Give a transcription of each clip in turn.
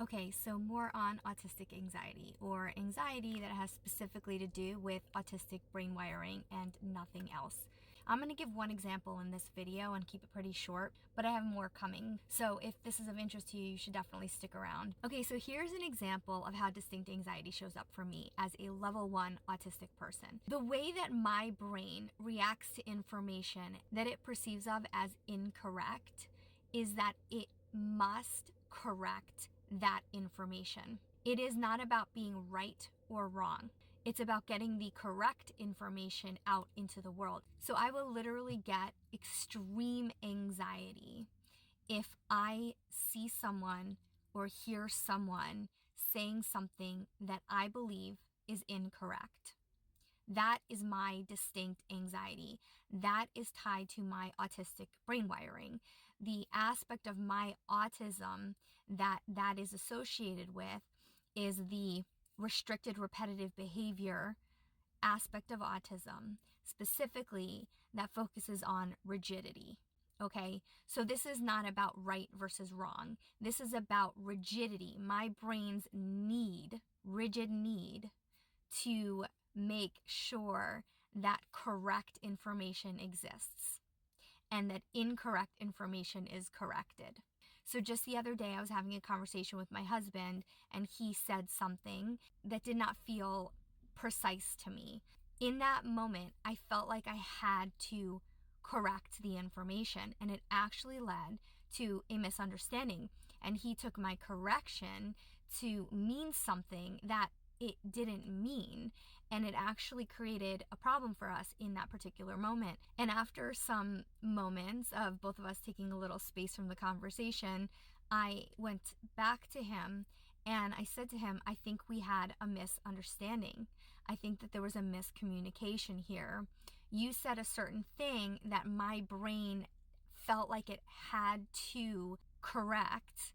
Okay, so more on autistic anxiety, or anxiety that has specifically to do with autistic brain wiring and nothing else. I'm going to give one example in this video and keep it pretty short, but I have more coming. So if this is of interest to you, you should definitely stick around. Okay, so here's an example of how distinct anxiety shows up for me as a level 1 autistic person. The way that my brain reacts to information that it perceives of as incorrect is that it must correct that information. It is not about being right or wrong. It's about getting the correct information out into the world. So I will literally get extreme anxiety if I see someone or hear someone saying something that I believe is incorrect. That is my distinct anxiety. That is tied to my autistic brain wiring. The aspect of my autism that is associated with is the restricted repetitive behavior aspect of autism, specifically that focuses on rigidity. Okay, so this is not about right versus wrong. This is about rigidity. My brain's rigid need to make sure that correct information exists and that incorrect information is corrected. So just the other day, I was having a conversation with my husband, and he said something that did not feel precise to me. In that moment, I felt like I had to correct the information, and it actually led to a misunderstanding. And he took my correction to mean something that it didn't mean, and it actually created a problem for us in that particular moment. And after some moments of both of us taking a little space from the conversation, I went back to him and I said to him, I think we had a misunderstanding. I think that there was a miscommunication here. You said a certain thing that my brain felt like it had to correct,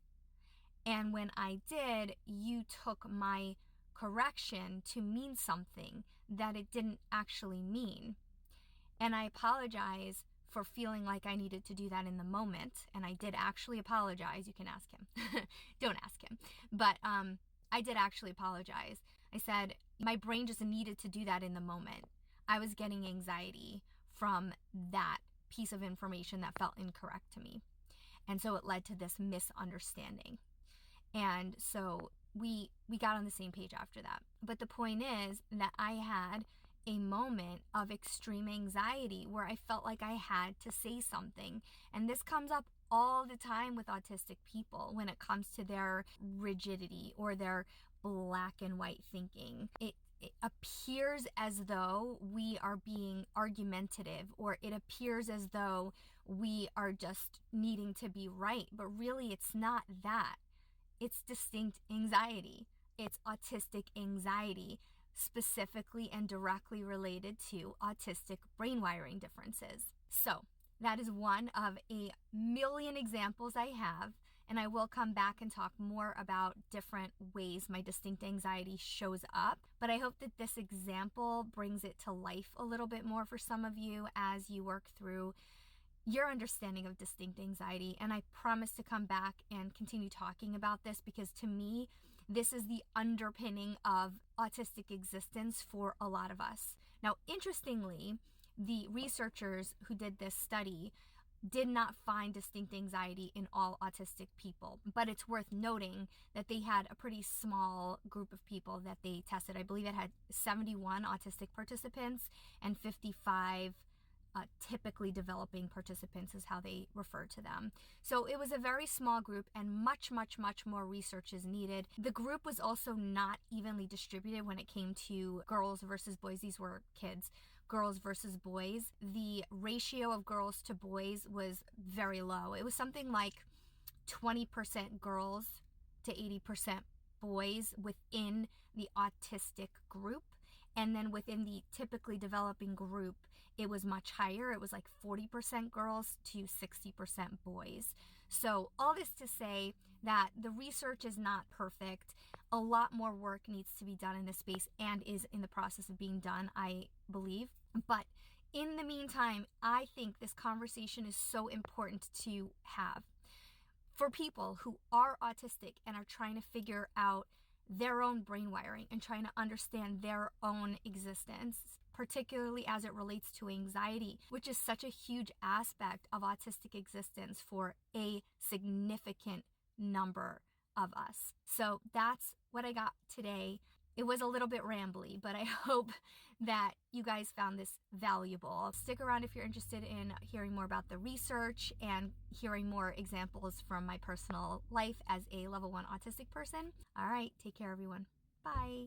and when I did, you took my correction to mean something that it didn't actually mean. And I apologize for feeling like I needed to do that in the moment. And I did actually apologize. You can ask him. Don't ask him. But I did actually apologize. I said, my brain just needed to do that in the moment. I was getting anxiety from that piece of information that felt incorrect to me. And so it led to this misunderstanding. And so we got on the same page after that. But the point is that I had a moment of extreme anxiety where I felt like I had to say something. And this comes up all the time with autistic people when it comes to their rigidity or their black and white thinking. It appears as though we are being argumentative, or it appears as though we are just needing to be right. But really, it's not that. It's distinct anxiety. It's autistic anxiety, specifically and directly related to autistic brain wiring differences. So that is one of a million examples I have, and I will come back and talk more about different ways my distinct anxiety shows up. But I hope that this example brings it to life a little bit more for some of you as you work through your understanding of distinct anxiety. And I promise to come back and continue talking about this, because to me, this is the underpinning of autistic existence for a lot of us. Now, interestingly, the researchers who did this study did not find distinct anxiety in all autistic people, but it's worth noting that they had a pretty small group of people that they tested. I believe it had 71 autistic participants and 55 typically developing participants is how they refer to them. So it was a very small group, and much more research is needed. The group was also not evenly distributed when it came to girls versus boys. These were kids, girls versus boys. The ratio of girls to boys was very low. It was something like 20% girls to 80% boys within the autistic group. And then within the typically developing group, it was much higher. It was like 40% girls to 60% boys. So all this to say that the research is not perfect. A lot more work needs to be done in this space and is in the process of being done, I believe. But in the meantime, I think this conversation is so important to have. for people who are autistic and are trying to figure out their own brain wiring and trying to understand their own existence, particularly as it relates to anxiety, which is such a huge aspect of autistic existence for a significant number of us. So that's what I got today. It was a little bit rambly, but I hope that you guys found this valuable. Stick around if you're interested in hearing more about the research and hearing more examples from my personal life as a level 1 autistic person. All right, take care, everyone. Bye.